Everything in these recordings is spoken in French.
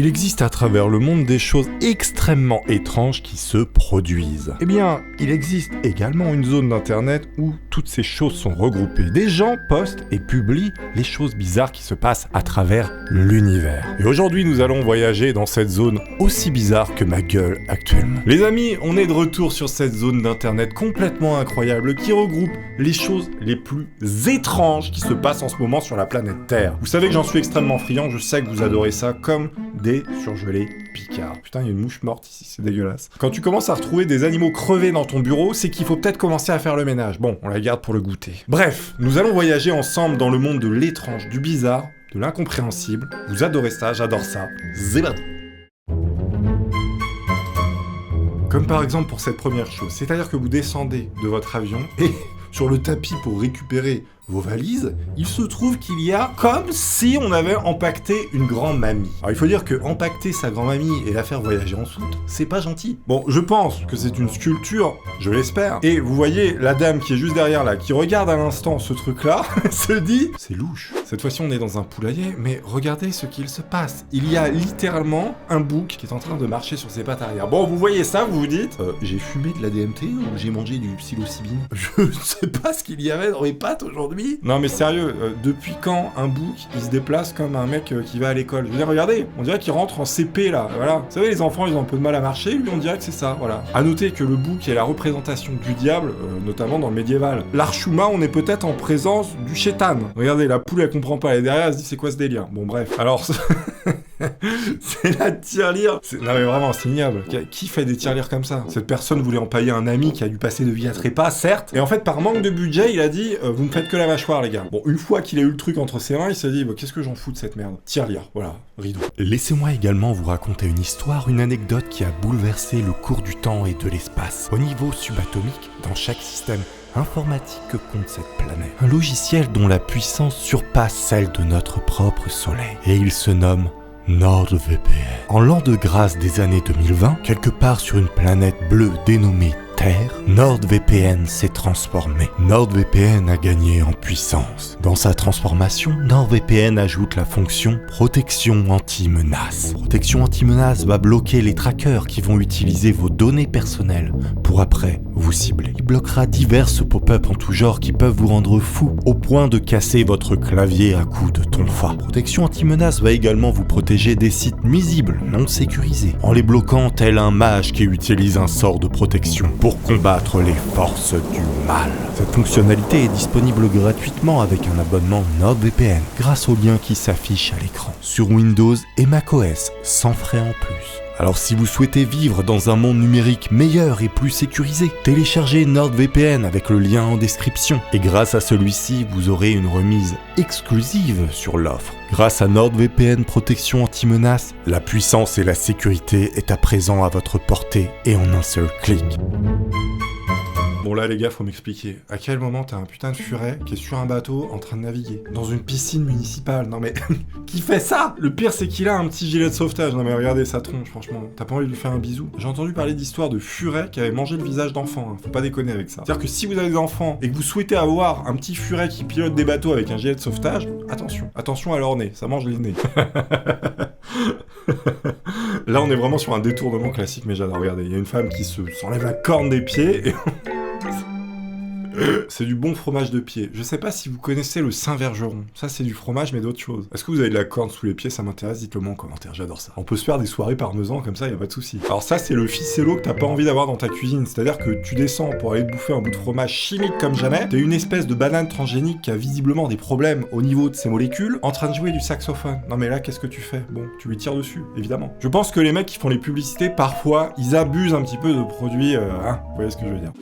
Il existe à travers le monde des choses extrêmement étranges qui se produisent. Eh bien, il existe également une zone d'internet où toutes ces choses sont regroupées. Des gens postent et publient les choses bizarres qui se passent à travers l'univers. Et aujourd'hui, nous allons voyager dans cette zone aussi bizarre que ma gueule actuellement. Les amis, on est de retour sur cette zone d'internet complètement incroyable qui regroupe les choses les plus étranges qui se passent en ce moment sur la planète Terre. Vous savez que j'en suis extrêmement friand, je sais que vous adorez ça comme des surgelés picards. Putain, il y a une mouche morte ici, c'est dégueulasse. Quand tu commences à retrouver des animaux crevés dans ton bureau, c'est qu'il faut peut-être commencer à faire le ménage. Bon, on la garde pour le goûter. Bref, nous allons voyager ensemble dans le monde de l'étrange, du bizarre, de l'incompréhensible. Vous adorez ça, j'adore ça. Zébat. Comme par exemple pour cette première chose, c'est-à-dire que vous descendez de votre avion et sur le tapis pour récupérer vos valises, il se trouve qu'il y a comme si on avait empaqueté une grand-mamie. Alors il faut dire que empaqueter sa grand-mamie et la faire voyager en soute, c'est pas gentil. Bon, je pense que c'est une sculpture, je l'espère. Et vous voyez la dame qui est juste derrière là, qui regarde à l'instant ce truc-là, se dit, c'est louche. Cette fois-ci on est dans un poulailler, mais regardez ce qu'il se passe. Il y a littéralement un bouc qui est en train de marcher sur ses pattes arrière. Bon, vous voyez ça, vous vous dites, j'ai fumé de la DMT ou j'ai mangé du psilocybine? Je ne sais pas ce qu'il y avait dans mes pattes aujourd'hui. Non mais sérieux, depuis quand un bouc il se déplace comme un mec qui va à l'école? Je veux dire, regardez, on dirait qu'il rentre en CP là, voilà. Vous savez, les enfants ils ont un peu de mal à marcher, lui on dirait que c'est ça, voilà. À noter que le bouc est la représentation du diable, notamment dans le médiéval. L'Archouma, on est peut-être en présence du chétan. Regardez, la poule elle comprend pas, elle est derrière, elle se dit c'est quoi ce délire? Bon bref, alors... c'est la tirelire. Non mais vraiment, c'est ignoble. Qui fait des tirelires comme ça? Cette personne voulait empailler un ami qui a dû passer de vie à trépas, certes. Et en fait, par manque de budget, il a dit vous me faites que la mâchoire, les gars. Bon, une fois qu'il a eu le truc entre ses mains, il s'est dit qu'est-ce que j'en fous de cette merde? Tirelire, voilà, rideau. Laissez-moi également vous raconter une histoire, une anecdote qui a bouleversé le cours du temps et de l'espace. Au niveau subatomique, dans chaque système informatique que compte cette planète. Un logiciel dont la puissance surpasse celle de notre propre soleil. Et il se nomme NordVPN. En l'an de grâce des années 2020, quelque part sur une planète bleue dénommée Terre, NordVPN s'est transformé. NordVPN a gagné en puissance. Dans sa transformation, NordVPN ajoute la fonction protection anti-menace. Protection anti-menace va bloquer les trackers qui vont utiliser vos données personnelles pour après vous cibler. Il bloquera diverses pop-up en tout genre qui peuvent vous rendre fou au point de casser votre clavier à coups de tonfa. Protection anti-menace va également vous protéger des sites nuisibles non sécurisés en les bloquant tel un mage qui utilise un sort de protection pour combattre les forces du mal. Cette fonctionnalité est disponible gratuitement avec un abonnement NordVPN grâce au lien qui s'affiche à l'écran sur Windows et macOS sans frais en plus. Alors si vous souhaitez vivre dans un monde numérique meilleur et plus sécurisé, téléchargez NordVPN avec le lien en description. Et grâce à celui-ci, vous aurez une remise exclusive sur l'offre. Grâce à NordVPN Protection Anti-Menace, la puissance et la sécurité est à présent à votre portée et en un seul clic. Bon là les gars, faut m'expliquer. À quel moment t'as un putain de furet qui est sur un bateau en train de naviguer dans une piscine municipale? Non mais qui fait ça? Le pire c'est qu'il a un petit gilet de sauvetage. Non mais regardez sa tronche, franchement. T'as pas envie de lui faire un bisou? J'ai entendu parler d'histoires de furets qui avaient mangé le visage d'enfants. Faut pas déconner avec ça. C'est-à-dire que si vous avez des enfants et que vous souhaitez avoir un petit furet qui pilote des bateaux avec un gilet de sauvetage, attention à leur nez, ça mange les nez. Là on est vraiment sur un détournement classique, mais j'adore. Regardez, il y a une femme qui s'enlève la corne des pieds et... C'est du bon fromage de pied. Je sais pas si vous connaissez le Saint-Vergeron. Ça, c'est du fromage, mais d'autres choses. Est-ce que vous avez de la corne sous les pieds? Ça m'intéresse, dites-le moi en commentaire, j'adore ça. On peut se faire des soirées parmesan comme ça, y a pas de souci. Alors ça, c'est le ficello que t'as pas envie d'avoir dans ta cuisine. C'est-à-dire que tu descends pour aller te bouffer un bout de fromage chimique comme jamais. T'as une espèce de banane transgénique qui a visiblement des problèmes au niveau de ses molécules, en train de jouer du saxophone. Non mais là, qu'est-ce que tu fais? Bon, tu lui tires dessus, évidemment. Je pense que les mecs qui font les publicités, parfois, ils abusent un petit peu de produits, vous voyez ce que je veux dire.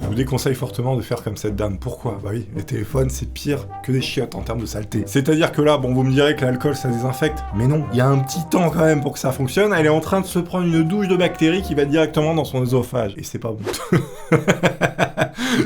Je vous déconseille fortement de faire comme cette dame. Pourquoi? Bah oui, les téléphones, c'est pire que des chiottes en termes de saleté. C'est-à-dire que là, bon, vous me direz que l'alcool, ça désinfecte. Mais non, il y a un petit temps quand même pour que ça fonctionne. Elle est en train de se prendre une douche de bactéries qui va directement dans son œsophage. Et c'est pas bon.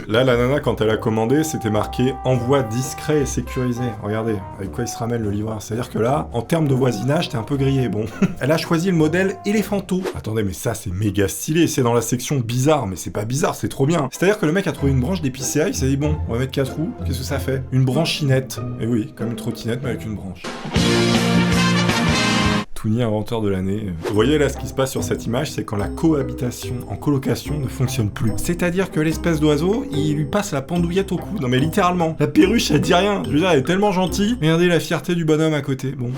Là, la nana, quand elle a commandé, c'était marqué « Envoi discret et sécurisé ». Regardez, avec quoi il se ramène le livreur. C'est-à-dire que là, en termes de voisinage, t'es un peu grillé. Bon, elle a choisi le modèle éléphanto. Attendez, mais ça, c'est méga stylé. C'est dans la section bizarre, mais c'est pas bizarre, c'est trop bien. C'est-à-dire que le mec a trouvé une branche d'épicéa, il s'est dit « Bon, on va mettre 4 roues. Qu'est-ce que ça fait? Une branchinette. » Et oui, comme une trottinette, mais avec une branche. Touni, inventeur de l'année. Vous voyez là ce qui se passe sur cette image, c'est quand la cohabitation en colocation ne fonctionne plus. C'est-à-dire que l'espèce d'oiseau, il lui passe la pendouillette au cou. Non mais littéralement. La perruche, elle dit rien. Je veux dire, elle est tellement gentille. Regardez la fierté du bonhomme à côté. Bon,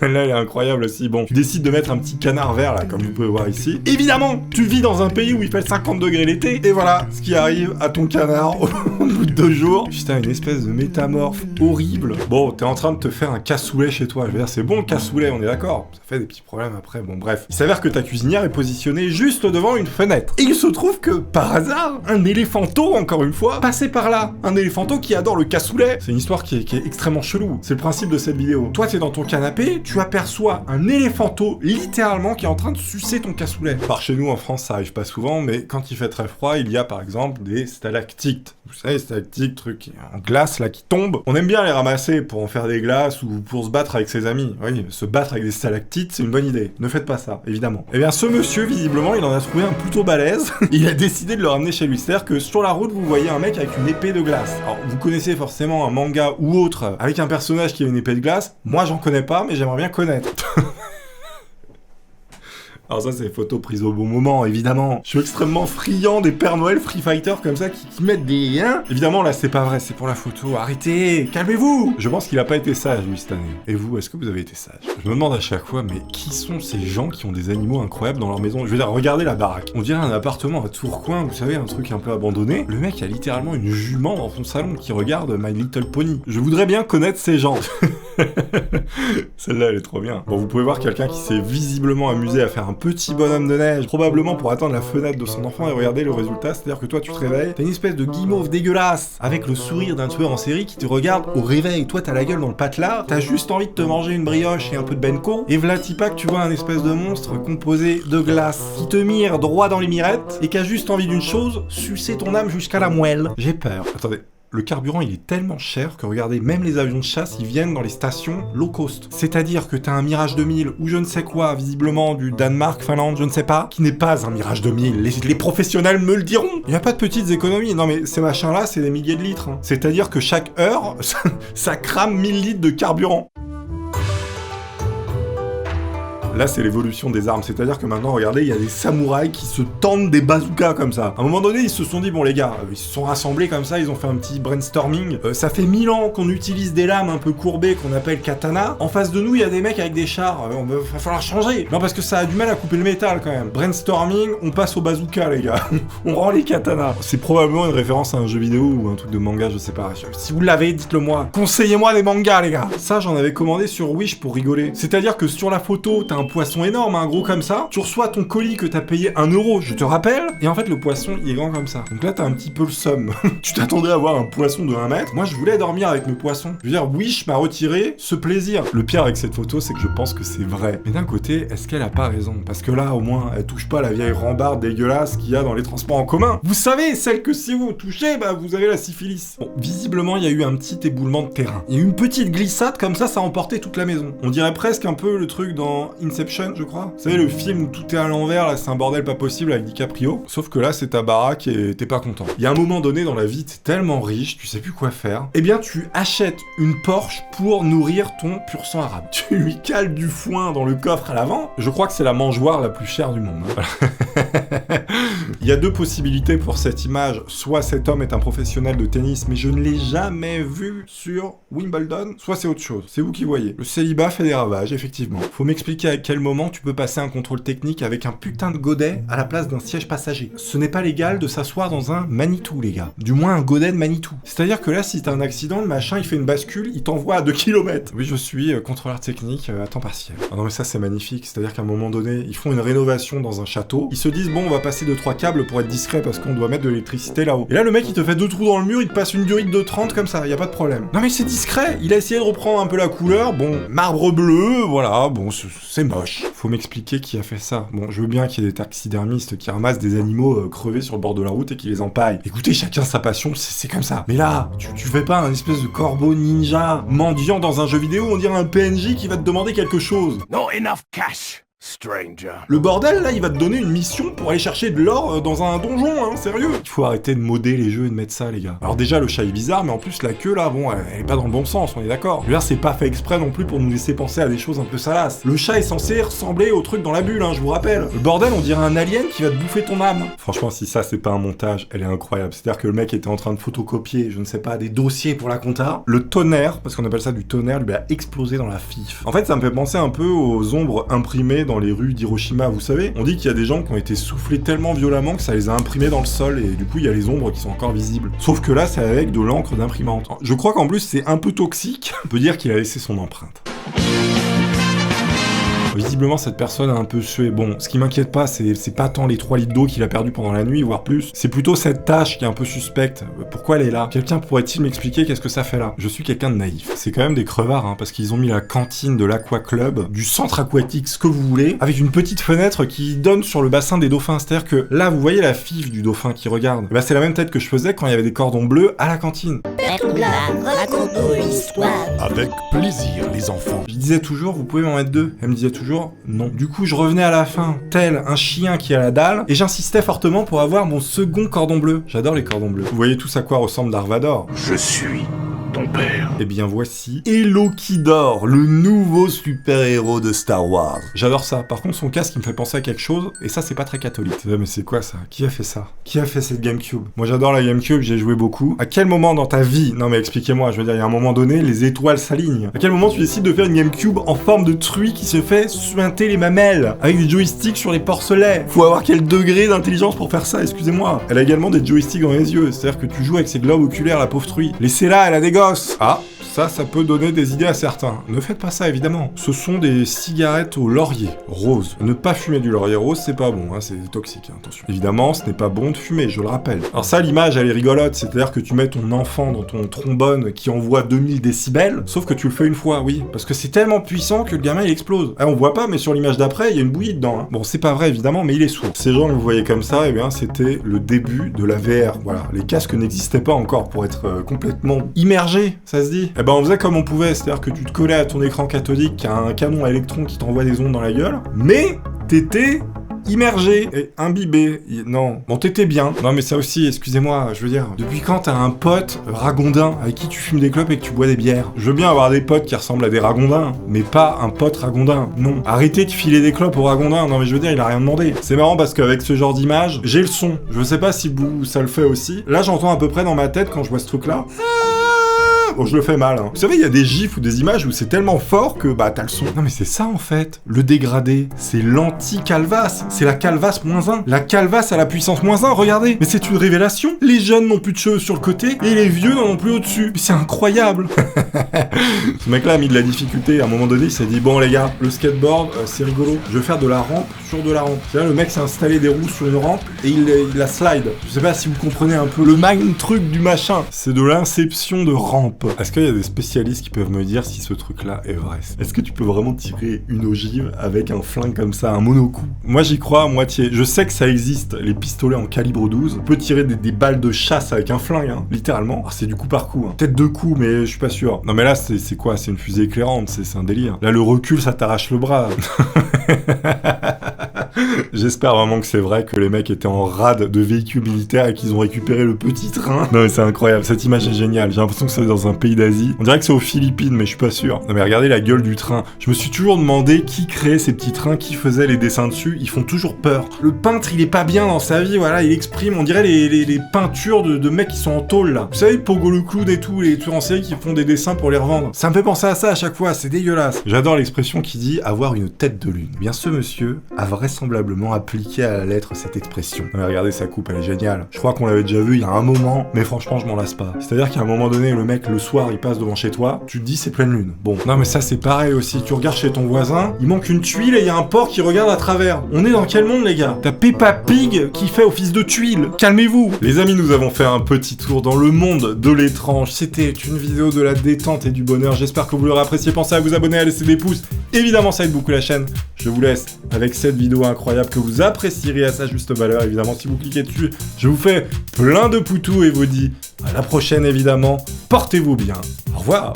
celle-là, elle est incroyable aussi. Bon, tu décides de mettre un petit canard vert là, comme vous pouvez voir ici. Évidemment, tu vis dans un pays où il fait 50 degrés l'été. Et voilà ce qui arrive à ton canard au bout de 2 jours. Putain, une espèce de métamorphe horrible. Bon, t'es en train de te faire un cassoulet chez toi. Je veux dire, c'est bon le cassoulet, on est d'accord. Ça fait des petits problèmes après. Bon, bref. Il s'avère que ta cuisinière est positionnée juste devant une fenêtre. Et il se trouve que, par hasard, un éléphanto, encore une fois, passait par là. Un éléphanto qui adore le cassoulet. C'est une histoire qui est extrêmement chelou. C'est le principe de cette vidéo. Toi, t'es dans ton canapé, tu aperçois un éléphanto, littéralement, qui est en train de sucer ton cassoulet. Par chez nous, en France, ça arrive pas souvent, mais quand il fait très froid, il y a, par exemple, des stalactites. Vous savez, stalactites, trucs en glace, là, qui tombent. On aime bien les ramasser pour en faire des glaces ou pour se battre avec ses amis. Oui, se battre avec des stalactites, c'est une bonne idée. Ne faites pas ça, évidemment. Eh bien, ce monsieur, visiblement, il en a trouvé un plutôt balèze. Il a décidé de le ramener chez lui. C'est-à-dire que sur la route, vous voyez un mec avec une épée de glace. Alors, vous connaissez forcément un manga ou autre avec un personnage qui a une épée de glace. Moi, j'en connais pas, mais j'aimerais bien connaître. Alors ça, c'est des photos prises au bon moment, évidemment. Je suis extrêmement friand des Pères Noël Free Fighter comme ça qui mettent des... Hein. Évidemment, là, c'est pas vrai, c'est pour la photo. Arrêtez, calmez-vous. Je pense qu'il a pas été sage, lui, cette année. Et vous, est-ce que vous avez été sage? Je me demande à chaque fois, mais qui sont ces gens qui ont des animaux incroyables dans leur maison? Je veux dire, regardez la baraque. On dirait un appartement à Tourcoing, vous savez, un truc un peu abandonné. Le mec a littéralement une jument dans son salon qui regarde My Little Pony. Je voudrais bien connaître ces gens. Celle-là, elle est trop bien. Bon, vous pouvez voir quelqu'un qui s'est visiblement amusé à faire un petit bonhomme de neige, probablement pour atteindre la fenêtre de son enfant, et regardez le résultat, c'est-à-dire que toi tu te réveilles, t'as une espèce de guimauve dégueulasse, avec le sourire d'un tueur en série qui te regarde au réveil. Toi t'as la gueule dans le patelard, t'as juste envie de te manger une brioche et un peu de benko, et vlatipak tu vois un espèce de monstre composé de glace, qui te mire droit dans les mirettes, et qui a juste envie d'une chose, sucer ton âme jusqu'à la moelle. J'ai peur. Attendez. Le carburant, il est tellement cher que regardez, même les avions de chasse, ils viennent dans les stations low cost. C'est-à-dire que t'as un Mirage 2000 ou je ne sais quoi, visiblement du Danemark, Finlande, je ne sais pas, qui n'est pas un Mirage 2000. Les professionnels me le diront. Il n'y a pas de petites économies. Non mais ces machins-là, c'est des milliers de litres. Hein. C'est-à-dire que chaque heure, ça crame 1000 litres de carburant. Là, c'est l'évolution des armes. C'est-à-dire que maintenant, regardez, il y a des samouraïs qui se tendent des bazookas comme ça. À un moment donné, ils se sont dit, bon les gars, ils se sont rassemblés comme ça, ils ont fait un petit brainstorming. Ça fait 1000 ans qu'on utilise des lames un peu courbées qu'on appelle katana. En face de nous, il y a des mecs avec des chars. Va falloir changer. Non, parce que ça a du mal à couper le métal quand même. Brainstorming, on passe au bazooka, les gars. On rend les katanas. C'est probablement une référence à un jeu vidéo ou un truc de manga, je sais pas. Si vous l'avez, dites-le moi. Conseillez-moi des mangas, les gars. Ça, j'en avais commandé sur Wish pour rigoler. C'est-à-dire que sur la photo, t'as un poisson énorme, un gros comme ça, tu reçois ton colis que t'as payé 1 €, je te rappelle, et en fait le poisson il est grand comme ça. Donc là t'as un petit peu le somme. Tu t'attendais à avoir un poisson de 1 mètre, moi je voulais dormir avec mes poissons. Je veux dire, Wish m'a retiré ce plaisir. Le pire avec cette photo, c'est que je pense que c'est vrai. Mais d'un côté, est-ce qu'elle a pas raison? Parce que là, au moins, elle touche pas la vieille rambarde dégueulasse qu'il y a dans les transports en commun. Vous savez, celle que si vous touchez, bah vous avez la syphilis. Bon, visiblement, il y a eu un petit éboulement de terrain. Il y a eu une petite glissade comme ça a emporté toute la maison. On dirait presque un peu le truc dans Inception, je crois. Vous savez, le film où tout est à l'envers, là, c'est un bordel pas possible avec DiCaprio. Sauf que là, c'est ta baraque et t'es pas content. Il y a un moment donné dans la vie, t'es tellement riche, tu sais plus quoi faire. Eh bien, tu achètes une Porsche pour nourrir ton pur sang arabe. Tu lui cales du foin dans le coffre à l'avant. Je crois que c'est la mangeoire la plus chère du monde. Hein. Il y a 2 possibilités pour cette image. Soit cet homme est un professionnel de tennis, mais je ne l'ai jamais vu sur Wimbledon. Soit c'est autre chose. C'est vous qui voyez. Le célibat fait des ravages, effectivement. Faut m'expliquer à quel moment tu peux passer un contrôle technique avec un putain de godet à la place d'un siège passager. Ce n'est pas légal de s'asseoir dans un Manitou, les gars. Du moins un godet de Manitou. C'est-à-dire que là, si t'as un accident, le machin, il fait une bascule, il t'envoie à 2 km. Oui, je suis contrôleur technique à temps partiel. Ah non mais ça, c'est magnifique. C'est-à-dire qu'à un moment donné, ils font une rénovation dans un château. Ils se disent, bon, on va passer 2-3 câbles pour être discret parce qu'on doit mettre de l'électricité là-haut. Et là, le mec, il te fait 2 trous dans le mur, il te passe une durite de 30 comme ça, y a pas de problème. Non mais c'est discret. Il a essayé de reprendre un peu la couleur. Bon, marbre bleu, voilà, bon, c'est moche. Faut m'expliquer qui a fait ça. Bon, je veux bien qu'il y ait des taxidermistes qui ramassent des animaux crevés sur le bord de la route et qui les empaillent. Écoutez, chacun sa passion, c'est comme ça. Mais là, tu fais pas un espèce de corbeau ninja mendiant dans un jeu vidéo, on dirait un PNJ qui va te demander quelque chose. Not enough cash. stranger. Le bordel, là, il va te donner une mission pour aller chercher de l'or dans un donjon, hein, sérieux. Il faut arrêter de modder les jeux et de mettre ça, les gars. Alors déjà, le chat est bizarre, mais en plus, la queue, là, bon, elle est pas dans le bon sens, on est d'accord. Je veux dire, c'est pas fait exprès non plus pour nous laisser penser à des choses un peu salaces. Le chat est censé ressembler au truc dans la bulle, hein, je vous rappelle. Le bordel, on dirait un alien qui va te bouffer ton âme. Franchement, si ça, c'est pas un montage, elle est incroyable. C'est-à-dire que le mec était en train de photocopier, je ne sais pas, des dossiers pour la compta. Le tonnerre, parce qu'on appelle ça du tonnerre, lui a explosé dans la fif. En fait, ça me fait penser un peu aux ombres imprimées dans les rues d'Hiroshima. Vous savez, on dit qu'il y a des gens qui ont été soufflés tellement violemment que ça les a imprimés dans le sol et du coup il y a les ombres qui sont encore visibles. Sauf que là c'est avec de l'encre d'imprimante. Je crois qu'en plus c'est un peu toxique. On peut dire qu'il a laissé son empreinte. Visiblement, cette personne a un peu sué. Bon, ce qui m'inquiète pas, c'est pas tant les 3 litres d'eau qu'il a perdu pendant la nuit, voire plus. C'est plutôt cette tâche qui est un peu suspecte. Pourquoi elle est là? Quelqu'un pourrait-il m'expliquer qu'est-ce que ça fait là? Je suis quelqu'un de naïf. C'est quand même des crevards, hein, parce qu'ils ont mis la cantine de l'Aqua Club, du centre aquatique, ce que vous voulez, avec une petite fenêtre qui donne sur le bassin des dauphins. C'est-à-dire que là, vous voyez la fif du dauphin qui regarde. Bah, c'est la même tête que je faisais quand il y avait des cordons bleus à la cantine. Raconte-nous l'histoire. Avec plaisir, les enfants. Je disais toujours, vous pouvez m'en mettre 2. Elle me disait toujours, non. Du coup, je revenais à la fin, tel un chien qui a la dalle, et j'insistais fortement pour avoir mon second cordon bleu. J'adore les cordons bleus. Vous voyez tous à quoi ressemble Darvador? Je suis ton père. Eh bien voici Elokidor, le nouveau super-héros de Star Wars. J'adore ça. Par contre, son casque, il me fait penser à quelque chose, et ça, c'est pas très catholique. Mais c'est quoi ça? Qui a fait ça? Qui a fait cette GameCube? Moi, j'adore la GameCube, j'ai joué beaucoup. À quel moment dans ta vie, non mais expliquez-moi, je veux dire, il y a un moment donné, les étoiles s'alignent. À quel moment tu décides de faire une GameCube en forme de truie qui se fait suinter les mamelles, avec des joysticks sur les porcelets? Faut avoir quel degré d'intelligence pour faire ça, excusez-moi. Elle a également des joysticks dans les yeux, c'est-à-dire que tu joues avec ses globes oculaires, la pauvre truie. Laissez-la, elle a des gosses. Ah, ça peut donner des idées à certains. Ne faites pas ça, évidemment. Ce sont des cigarettes au laurier, rose. Ne pas fumer du laurier rose, c'est pas bon, hein, c'est toxique, hein, attention. Évidemment, ce n'est pas bon de fumer, je le rappelle. Alors ça, l'image, elle est rigolote, c'est-à-dire que tu mets ton enfant dans ton trombone qui envoie 2000 décibels, sauf que tu le fais une fois, oui, parce que c'est tellement puissant que le gamin, il explose. On voit pas, mais sur l'image d'après, il y a une bouillie dedans. Hein. Bon, c'est pas vrai, évidemment, mais il est sourd. Ces gens que vous voyez comme ça, eh bien, c'était le début de la VR. Voilà, les casques n'existaient pas encore pour être complètement immergés, ça se dit. Eh ben, on faisait comme on pouvait, c'est-à-dire que tu te collais à ton écran cathodique qui a un canon à électrons qui t'envoie des ondes dans la gueule, mais t'étais immergé et imbibé. Non, bon, t'étais bien. Non, mais ça aussi, excusez-moi, je veux dire, depuis quand t'as un pote ragondin avec qui tu fumes des clopes et que tu bois des bières? Je veux bien avoir des potes qui ressemblent à des ragondins, mais pas un pote ragondin, non. Arrêtez de filer des clopes aux ragondins, non mais je veux dire, il a rien demandé. C'est marrant parce qu'avec ce genre d'image, j'ai le son. Je sais pas si vous, ça le fait aussi. Là, j'entends à peu près dans ma tête quand je vois ce truc-là. Bon, je le fais mal, hein. Vous savez, il y a des gifs ou des images où c'est tellement fort que, bah, t'as le son. Non, mais c'est ça, en fait. Le dégradé, c'est l'anti-calvas. C'est la calvas -1. La calvas à la puissance -1, regardez. Mais c'est une révélation. Les jeunes n'ont plus de cheveux sur le côté et les vieux n'en ont plus au-dessus. Mais c'est incroyable. Ce mec-là a mis de la difficulté. À un moment donné, il s'est dit, bon, les gars, le skateboard, c'est rigolo. Je vais faire de la rampe sur de la rampe. C'est-à-dire, le mec s'est installé des roues sur une rampe et il la slide. Je sais pas si vous comprenez un peu le main truc du machin. C'est de l'inception de rampe. Est-ce qu'il y a des spécialistes qui peuvent me dire si ce truc-là est vrai? Est-ce que tu peux vraiment tirer une ogive avec un flingue comme ça, un monocoup? Moi, j'y crois à moitié. Je sais que ça existe, les pistolets en calibre 12. On peut tirer des balles de chasse avec un flingue, hein, littéralement. Alors, c'est du coup par coup, hein. Peut-être 2 coups, mais je suis pas sûr. Non, mais là, c'est quoi? C'est une fusée éclairante, c'est un délire. Là, le recul, ça t'arrache le bras. J'espère vraiment que c'est vrai que les mecs étaient en rade de véhicules militaires et qu'ils ont récupéré le petit train. Non mais c'est incroyable, cette image est géniale. J'ai l'impression que c'est dans un pays d'Asie. On dirait que c'est aux Philippines, mais je suis pas sûr. Non mais regardez la gueule du train. Je me suis toujours demandé qui créait ces petits trains, qui faisait les dessins dessus. Ils font toujours peur. Le peintre, il est pas bien dans sa vie, voilà, il exprime, on dirait les peintures de mecs qui sont en tôle là. Vous savez, Pogo le clown et tout, les tueurs en série qui font des dessins pour les revendre. Ça me fait penser à ça à chaque fois, c'est dégueulasse. J'adore l'expression qui dit avoir une tête de lune. Eh bien ce monsieur a vraisemblablement appliqué à la lettre cette expression. Non, mais regardez sa coupe, elle est géniale. Je crois qu'on l'avait déjà vu il y a un moment, mais franchement je m'en lasse pas. C'est-à-dire qu'à un moment donné, le mec le soir il passe devant chez toi, tu te dis c'est pleine lune. Bon, non mais ça c'est pareil aussi, tu regardes chez ton voisin, il manque une tuile et il y a un porc qui regarde à travers. On est dans quel monde les gars? T'as Peppa Pig qui fait office de tuile. Calmez-vous. Les amis, nous avons fait un petit tour dans le monde de l'étrange. C'était une vidéo de la détente et du bonheur. J'espère que vous l'aurez apprécié. Pensez à vous abonner, à laisser des pouces. Évidemment, ça aide beaucoup la chaîne. Je vous laisse avec cette vidéo incroyable que vous apprécierez à sa juste valeur. Évidemment, si vous cliquez dessus, je vous fais plein de poutous et vous dis à la prochaine évidemment. Portez-vous bien. Au revoir.